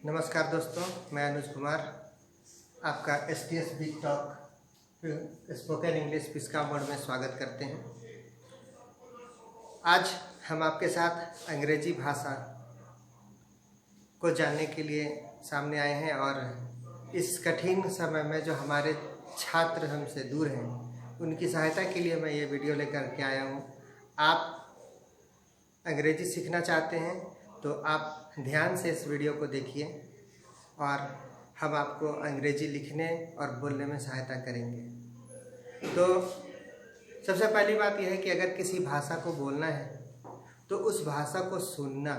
नमस्कार दोस्तों, मैं अनुज कुमार आपका STS big talk spoken English Piska mode में स्वागत करते हैं। आज हम आपके साथ अंग्रेजी भाषा को जानने के लिए सामने आए हैं और इस कठिन समय में जो हमारे छात्र हमसे दूर हैं उनकी सहायता के लिए मैं ये वीडियो लेकर के आया हूँ। आप अंग्रेजी सीखना चाहते हैं तो आप ध्यान से इस वीडियो को देखिए और हम आपको अंग्रेजी लिखने और बोलने में सहायता करेंगे। तो सबसे पहली बात यह है कि अगर किसी भाषा को बोलना है तो उस भाषा को सुनना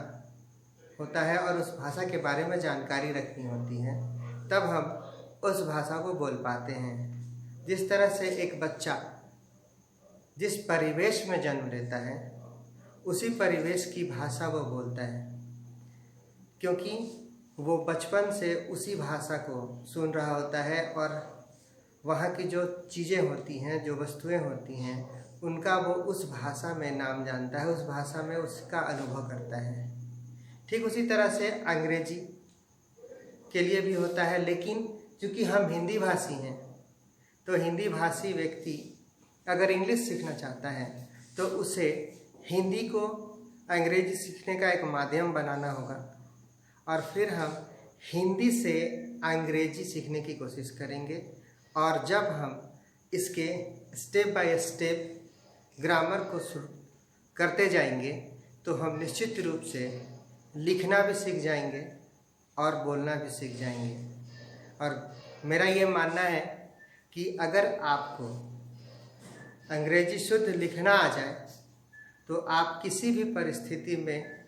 होता है और उस भाषा के बारे में जानकारी रखनी होती है, तब हम उस भाषा को बोल पाते हैं। जिस तरह से एक बच्चा जिस परिवेश में जन्म लेता है उसी परिवेश की भाषा वो बोलता है, क्योंकि वो बचपन से उसी भाषा को सुन रहा होता है और वहाँ की जो चीज़ें होती हैं, जो वस्तुएं होती हैं, उनका वो उस भाषा में नाम जानता है, उस भाषा में उसका अनुभव करता है। ठीक उसी तरह से अंग्रेजी के लिए भी होता है, लेकिन चूँकि हम हिंदी भाषी हैं तो हिंदी भाषी व्यक्ति अगर इंग्लिश सीखना चाहता है तो उसे हिंदी को अंग्रेजी सीखने का एक माध्यम बनाना होगा और फिर हम हिंदी से अंग्रेजी सीखने की कोशिश करेंगे। और जब हम इसके स्टेप बाय स्टेप ग्रामर को करते जाएंगे तो हम निश्चित रूप से लिखना भी सीख जाएंगे और बोलना भी सीख जाएंगे। और मेरा ये मानना है कि अगर आपको अंग्रेजी शुद्ध लिखना आ जाए तो आप किसी भी परिस्थिति में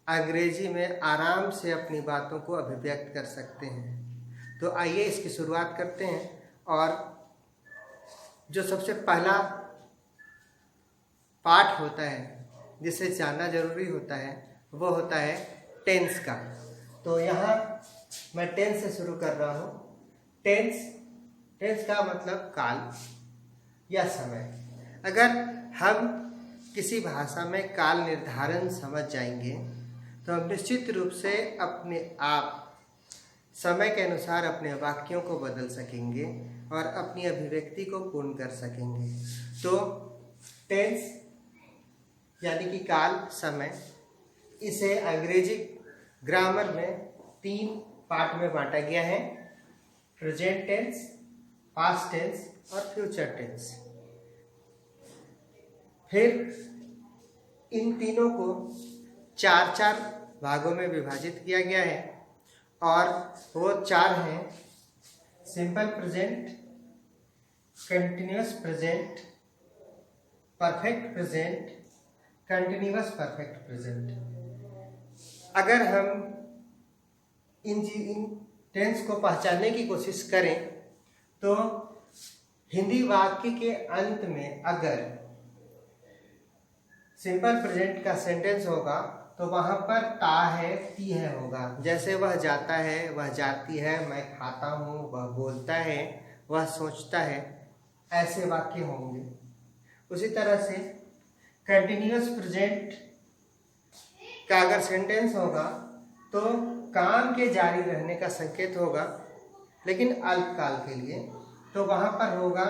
अंग्रेजी में आराम से अपनी बातों को अभिव्यक्त कर सकते हैं। तो आइए इसकी शुरुआत करते हैं। और जो सबसे पहला पाठ होता है जिसे जानना जरूरी होता है वो होता है टेंस का। तो यहाँ मैं टेंस से शुरू कर रहा हूँ। टेंस का मतलब काल या समय। अगर हम किसी भाषा में काल निर्धारण समझ जाएंगे तो हम निश्चित रूप से अपने आप समय के अनुसार अपने वाक्यों को बदल सकेंगे और अपनी अभिव्यक्ति को पूर्ण कर सकेंगे। तो टेंस यानी कि काल, समय, इसे अंग्रेजी ग्रामर में 3 पार्ट में बांटा गया है: प्रेजेंट टेंस, पास्ट टेंस और फ्यूचर टेंस। फिर इन तीनों को 4 भागों में विभाजित किया गया है और वो 4 हैं: simple present, continuous present, perfect present, continuous perfect present. अगर हम इन टेंस को पहचानने की कोशिश करें तो हिंदी वाक्य के अंत में अगर सिंपल प्रेजेंट का सेंटेंस होगा तो वहाँ पर ता है, ती है होगा। जैसे वह जाता है, वह जाती है, मैं खाता हूँ, वह बोलता है, वह सोचता है, ऐसे वाक्य होंगे। उसी तरह से कंटिन्यूअस प्रेजेंट का अगर सेंटेंस होगा तो काम के जारी रहने का संकेत होगा, लेकिन अल्पकाल के लिए। तो वहाँ पर होगा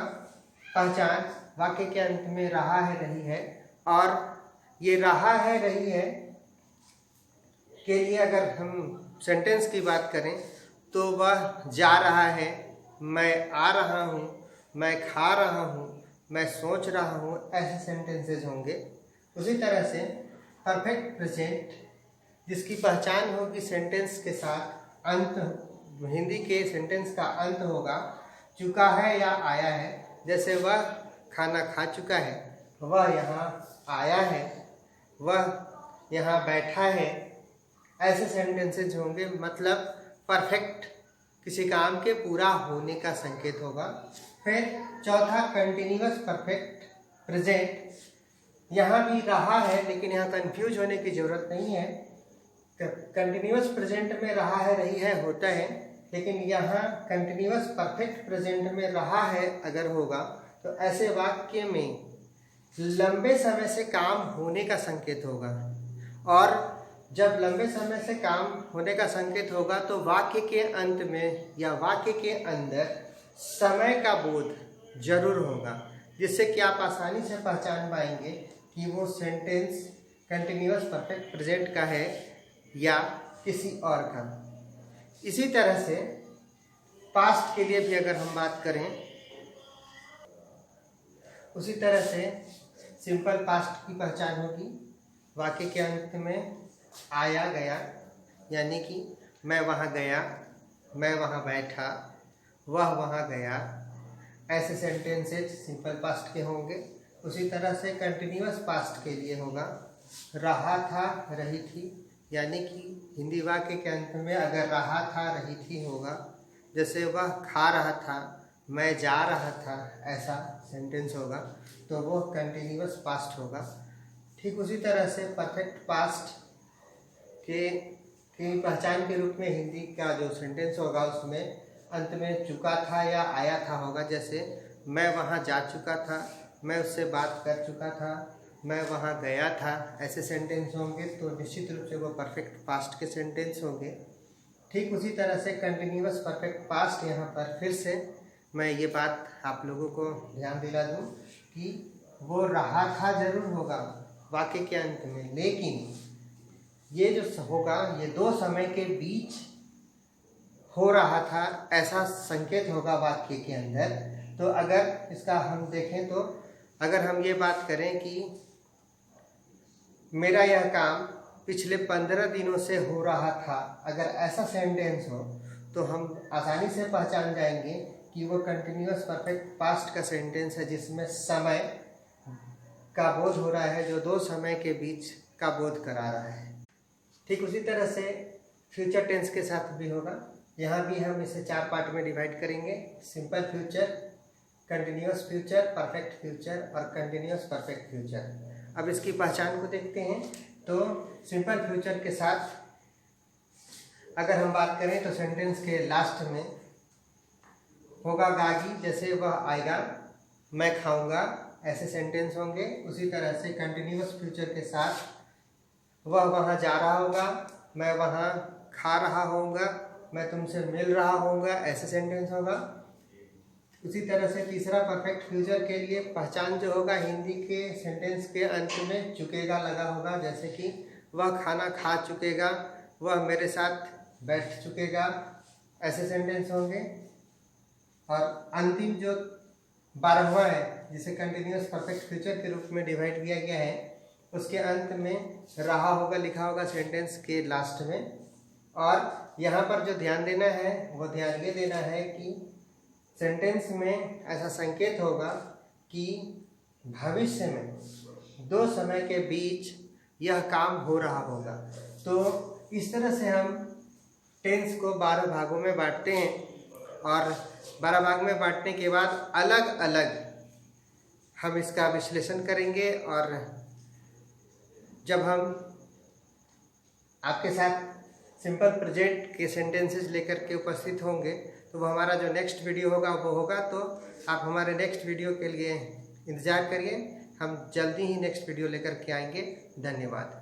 पहचान, वाक्य के अंत में रहा है, रही है। और ये रहा है, रही है के लिए अगर हम सेंटेंस की बात करें तो वह जा रहा है, मैं आ रहा हूँ, मैं खा रहा हूँ, मैं सोच रहा हूँ, ऐसे सेंटेंसेस होंगे। उसी तरह से परफेक्ट प्रेजेंट जिसकी पहचान होगी सेंटेंस के साथ अंत, हिंदी के सेंटेंस का अंत होगा चुका है या आया है। जैसे वह खाना खा चुका है, वह यहाँ आया है, वह यहाँ बैठा है, ऐसे सेंटेंसेस होंगे। मतलब परफेक्ट किसी काम के पूरा होने का संकेत होगा। फिर चौथा कंटिन्यूअस परफेक्ट प्रेजेंट, यहाँ भी रहा है लेकिन यहाँ कंफ्यूज होने की ज़रूरत नहीं है। कंटिन्यूअस प्रेजेंट में रहा है, रही है होता है, लेकिन यहाँ कंटिन्यूअस परफेक्ट प्रेजेंट में रहा है अगर होगा तो ऐसे वाक्य में लंबे समय से काम होने का संकेत होगा। और जब लंबे समय से काम होने का संकेत होगा तो वाक्य के अंत में या वाक्य के अंदर समय का बोध जरूर होगा, जिससे कि आप आसानी से पहचान पाएंगे कि वो सेंटेंस कंटिन्यूअस परफेक्ट प्रेजेंट का है या किसी और का। इसी तरह से पास्ट के लिए भी अगर हम बात करें, उसी तरह से सिंपल पास्ट की पहचान होगी। वाक्य के अंत में आया गया, यानी कि मैं वहाँ गया, मैं वहाँ बैठा, वह वहाँ गया, ऐसे सेंटेंसेज सिंपल पास्ट के होंगे। उसी तरह से कंटिन्यूअस पास्ट के लिए होगा रहा था, रही थी, यानी कि हिंदी वाक्य के अंत में अगर रहा था, रही थी होगा। जैसे वह खा रहा था, मैं जा रहा था, ऐसा सेंटेंस होगा तो वो कंटिन्यूअस पास्ट होगा। ठीक उसी तरह से परफेक्ट पास्ट के पहचान के रूप में हिंदी का जो सेंटेंस होगा उसमें अंत में चुका था या आया था होगा। जैसे मैं वहाँ जा चुका था, मैं उससे बात कर चुका था, मैं वहाँ गया था, ऐसे सेंटेंस होंगे तो निश्चित रूप से वो परफेक्ट पास्ट के सेंटेंस होंगे। ठीक उसी तरह से कंटिन्यूअस परफेक्ट पास्ट, यहाँ पर फिर से मैं ये बात आप लोगों को ध्यान दिला दूँ कि वो रहा था जरूर होगा वाक्य के अंत में, लेकिन ये जो होगा ये दो समय के बीच हो रहा था ऐसा संकेत होगा वाक्य के अंदर। तो अगर इसका हम देखें तो अगर हम ये बात करें कि मेरा यह काम पिछले 15 दिनों से हो रहा था, अगर ऐसा सेंटेंस हो तो हम आसानी से पहचान जाएंगे कि वो कंटिन्यूअस परफेक्ट पास्ट का सेंटेंस है, जिसमें समय का बोध हो रहा है, जो दो समय के बीच का बोध करा रहा है। ठीक उसी तरह से फ्यूचर टेंस के साथ भी होगा। यहाँ भी हम इसे 4 पार्ट में डिवाइड करेंगे: simple future, continuous future, perfect future और कंटिन्यूअस परफेक्ट फ्यूचर। अब इसकी पहचान को देखते हैं। तो सिंपल फ्यूचर के साथ अगर हम बात करें तो सेंटेंस के लास्ट में होगा गागी, जैसे वह आएगा, मैं खाऊंगा, ऐसे सेंटेंस होंगे। उसी तरह से कंटिन्यूअस फ्यूचर के साथ वह वहाँ जा रहा होगा, मैं वहाँ खा रहा होऊंगा, मैं तुमसे मिल रहा होऊंगा, ऐसे सेंटेंस होगा। उसी तरह से तीसरा परफेक्ट फ्यूचर के लिए पहचान जो होगा, हिंदी के सेंटेंस के अंत में चुकेगा लगा होगा, जैसे कि वह खाना खा चुकेगा, वह मेरे साथ बैठ चुकेगा, ऐसे सेंटेंस होंगे। और अंतिम जो 12वां है, जिसे कंटिन्यूअस परफेक्ट फ्यूचर के रूप में डिवाइड किया गया है, उसके अंत में रहा होगा लिखा होगा सेंटेंस के लास्ट में। और यहाँ पर जो ध्यान देना है वो ध्यान ये देना है कि सेंटेंस में ऐसा संकेत होगा कि भविष्य में दो समय के बीच यह काम हो रहा होगा। तो इस तरह से हम टेंस को 12 भागों में बांटते हैं और 12 भाग में बांटने के बाद अलग अलग हम इसका विश्लेषण करेंगे। और जब हम आपके साथ सिंपल प्रेजेंट के सेंटेंसेस लेकर के उपस्थित होंगे तो वो हमारा जो नेक्स्ट वीडियो होगा वो होगा। तो आप हमारे नेक्स्ट वीडियो के लिए इंतज़ार करिए, हम जल्दी ही नेक्स्ट वीडियो लेकर के आएंगे। धन्यवाद।